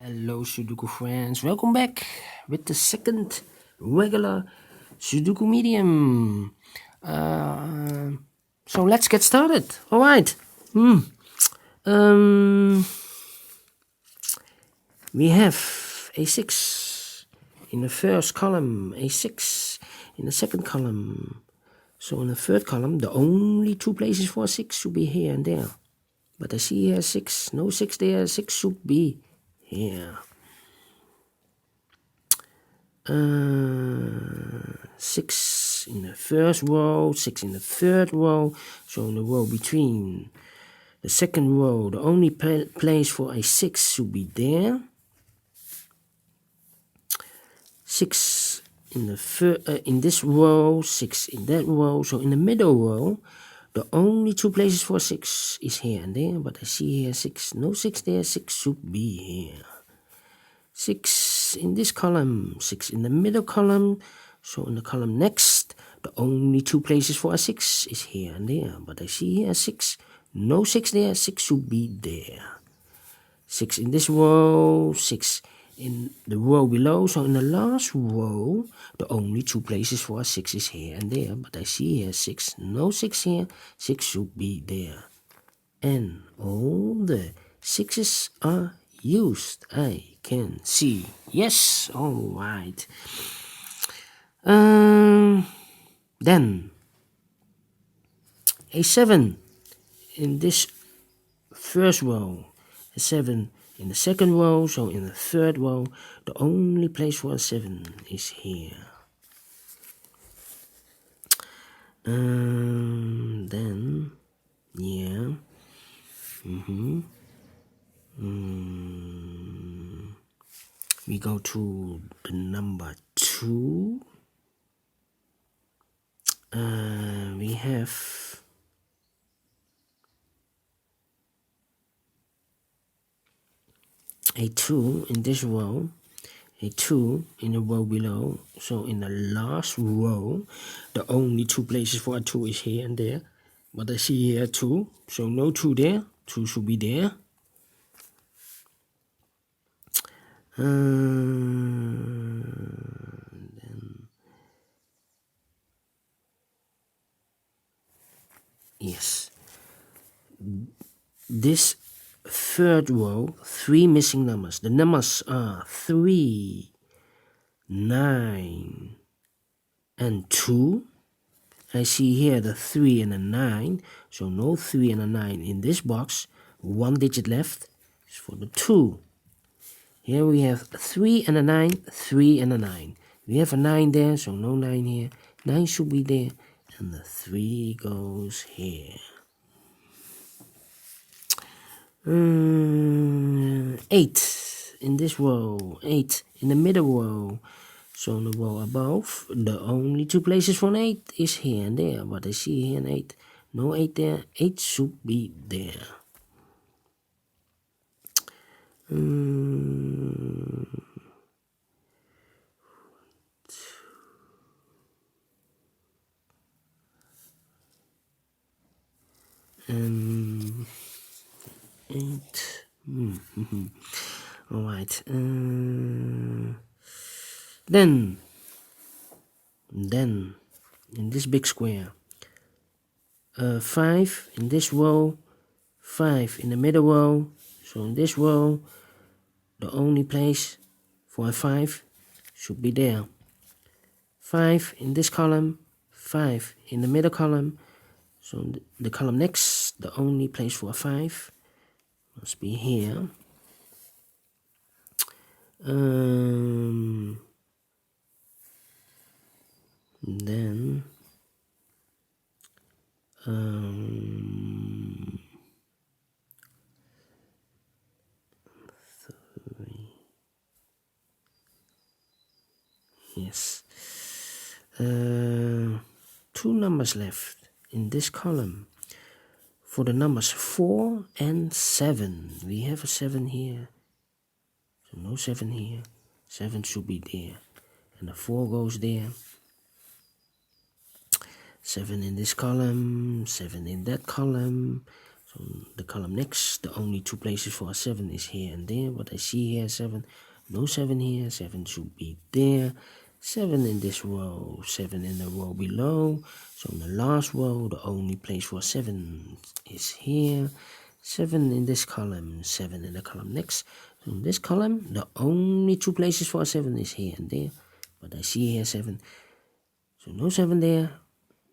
Hello Sudoku friends, welcome back with the second regular Sudoku medium. So let's get started. Alright. We have A6 in the first column, A6 in the second column. So in the third column, the only two places for a 6 should be here and there. But I see here 6, no 6 there, 6 should be here. 6 in the first row, 6 in the third row. So in the row between the second row, the only place for a 6 should be there. 6 in the in this row, 6 in that row. So in the middle row, the only two places for 6 is here and there. But I see here 6, no 6 there, 6 should be here. 6 in this column, 6 in the middle column. So in the column next, the only two places for a 6 is here and there. But I see here 6, no 6 there, 6 should be there. 6 in this row, 6 in the row below. So in the last row, the only two places for a 6 is here and there. But I see here 6, no 6 here, 6 should be there. And all the 6's are used, I can see. Yes, all right. Then a 7 in this first row, a 7 in the second row. So in the third row, the only place for a 7 is here. Then yeah. We go to the number 2. We have a 2 in this row, a 2 in the row below. So in the last row, the only two places for a 2 is here and there. But I see here 2, so no 2 there, 2 should be there. Yes, this third row, 3 missing numbers. The numbers are 3, 9, and 2. I see here the 3 and a 9, so no 3 and a 9 in this box. 1 digit left is for the 2. Here we have 3 and a 9, 3 and a 9. We have a 9 there, so no 9 here. 9 should be there, and the 3 goes here. 8 in this row, 8 in the middle row. So in the row above, the only two places for an 8 is here and there. But I see here an 8. No 8 there, 8 should be there. Eight. All right. Then in this big square, 5 in this row, 5 in the middle row. So in this row, the only place for a 5 should be there. 5 in this column, 5 in the middle column. So the column next, the only place for a 5 must be here. Then yes, 2 numbers left in this column. For the numbers 4 and 7, we have a 7 here, so no 7 here. 7 should be there, and the 4 goes there. 7 in this column, 7 in that column. So So the column next, the only two places for a 7 is here and there. What I see here, 7, no 7 here, 7 should be there. 7 in this row, 7 in the row below. So in the last row, the only place for 7 is here. 7 in this column, 7 in the column next. So in this column, the only two places for a 7 is here and there. But I see here 7. So no 7 there.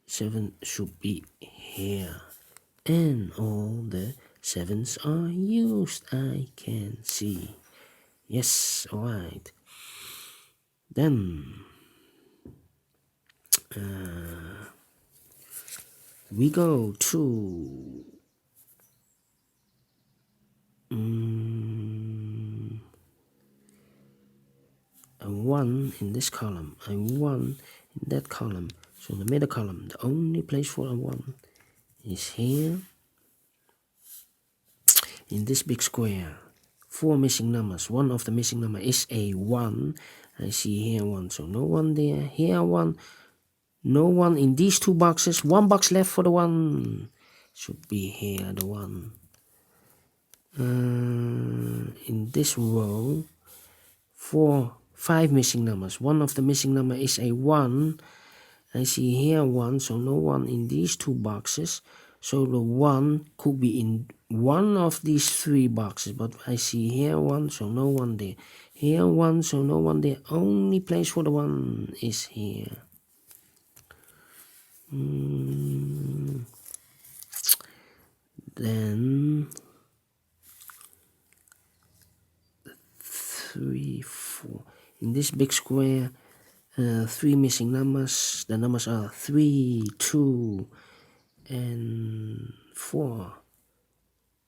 7 should be here. And all the 7s are used, I can see. Yes, alright. Then we go to a 1 in this column, a 1 in that column. So in the middle column, the only place for a 1 is here. In this big square, 4 missing numbers. One of the missing number is a 1. I see here 1, so no 1 there. Here 1, no 1 in these two boxes. 1 box left for the 1. Should be here, the 1. In this row, 5 missing numbers. One of the missing number is a 1. I see here 1, so no 1 in these two boxes. So the 1 could be in one of these 3 boxes. But I see here 1, so no 1 there. Here 1, so no 1 there. Only place for the 1 is here. Then 3, 4. In this big square, 3 missing numbers. The numbers are 3, 2, and 4.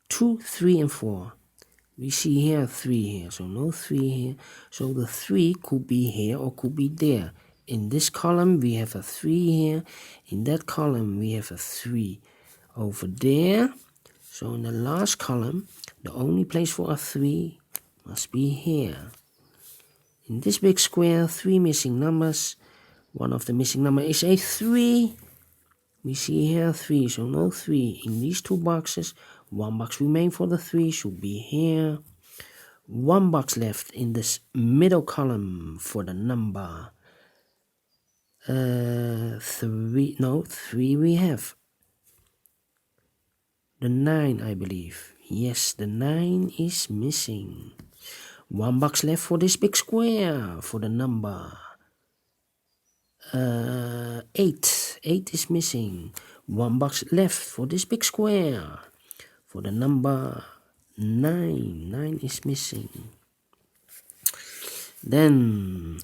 2, 3, and 4. We see here 3 here, so no 3 here. So the 3 could be here or could be there. In this column we have a 3 here. In that column we have a 3 over there. So in the last column, the only place for a 3 must be here. In this big square, 3 missing numbers. One of the missing number is a 3. We see here 3, so no 3 in these two boxes. 1 box remains for the 3, should be here. 1 box left in this middle column for the number 3. No, 3 we have. The 9, I believe. Yes, the 9 is missing. 1 box left for this big square for the number 8. 8 is missing. 1 box left for this big square for the number 9. 9 is missing. Then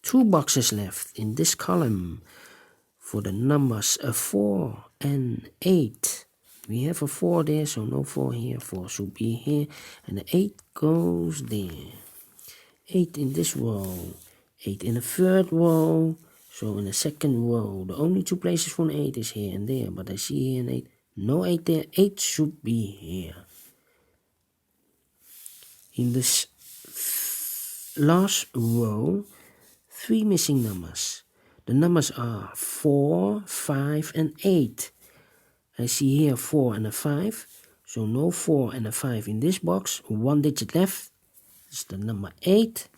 2 boxes left in this column for the numbers 4 and 8. We have a 4 there, so no 4 here. 4 should be here, and the 8 goes there. 8 in this row, 8 in the third row. So in the second row, the only 2 places for an 8 is here and there. But I see here an 8. No 8 there. 8 should be here. In this last row, 3 missing numbers. The numbers are 4, 5, and 8. I see here 4 and a 5. So no 4 and a 5 in this box. 1 digit left. It's the number 8.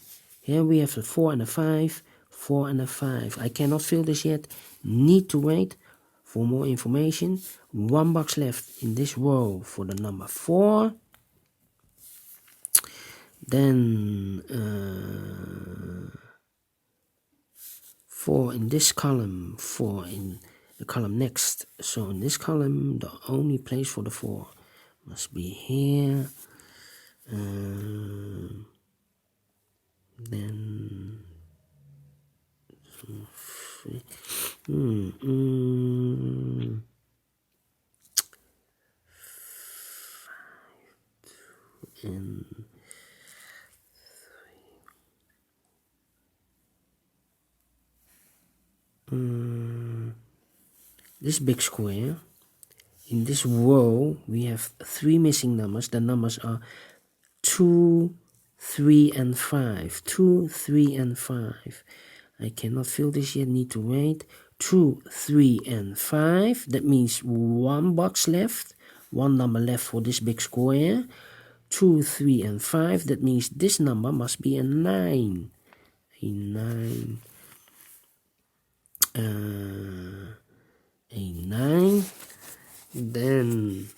Here we have a 4 and a 5. 4 and a 5. I cannot fill this yet. Need to wait for more information. 1 box left in this row for the number 4. Then 4 in this column, 4 in the column next. So in this column, the only place for the 4 must be here. Then 5, 2, and 3. This big square, in this row we have 3 missing numbers. The numbers are 2, 3, and 5. 2, 3, and 5. I cannot fill this yet, need to wait. 2, 3, and 5. That means one box left, one number left for this big square. 2, 3, and 5. That means this number must be a 9. A 9. A 9. Then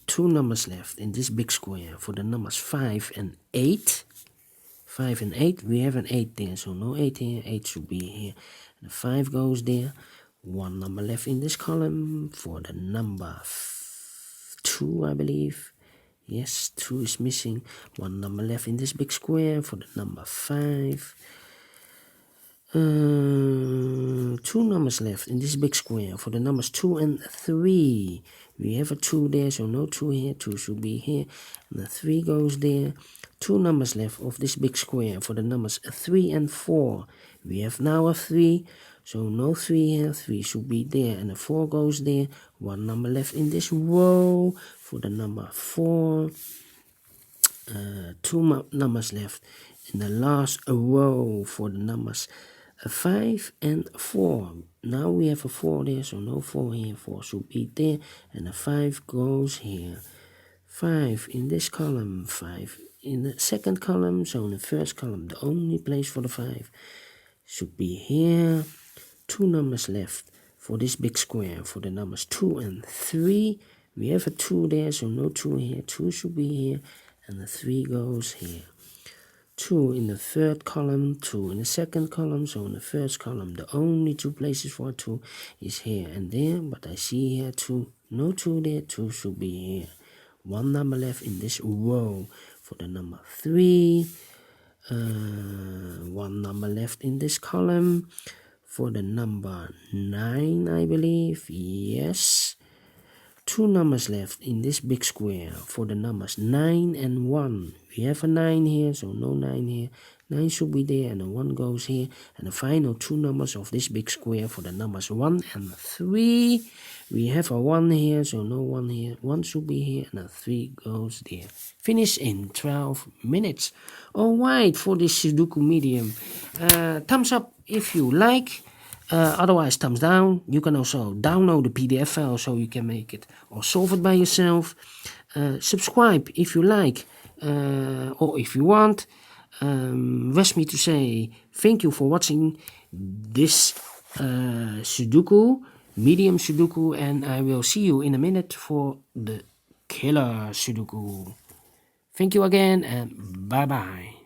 two numbers left in this big square for the numbers 5 and 8. 5 and 8, we have an 8 there, so no 8 here, 8 should be here. The 5 goes there. One number left in this column for the number 2, I believe. Yes, 2 is missing. One number left in this big square for the number 5. 2 numbers left in this big square for the numbers 2 and 3. We have a 2 there, so no 2 here. 2 should be here. And the 3 goes there. 2 numbers left of this big square for the numbers 3 and 4. We have now a 3, so no 3 here. 3 should be there, and the 4 goes there. One number left in this row for the number 4. 2 numbers left in the last row for the numbers 5 and 4. Now we have a 4 there, so no 4 here. 4 should be there, and the 5 goes here. 5 in this column, 5 in the second column, so in the first column, the only place for the 5 should be here. 2 numbers left for this big square for the numbers 2 and 3. We have a 2 there, so no 2 here. 2 should be here, and the 3 goes here. 2 in the third column, 2 in the second column, so in the first column, the only 2 places for 2 is here and there, but I see here 2, no 2 there, 2 should be here. One number left in this row for the number 3. One number left in this column for the number 9, I believe. Yes. 2 numbers left in this big square for the numbers 9 and 1. We have a 9 here, so no 9 here. 9 should be there, and the 1 goes here. And the final 2 numbers of this big square for the numbers 1 and 3. We have a 1 here, so no 1 here. 1 should be here, and a 3 goes there. Finish in 12 minutes. Alright, for this Sudoku medium. Thumbs up if you like. Otherwise, thumbs down. You can also download the PDF file so you can make it or solve it by yourself. Subscribe if you like or if you want. Rest me to say thank you for watching this Sudoku, Medium Sudoku, and I will see you in a minute for the killer Sudoku. Thank you again, and bye bye.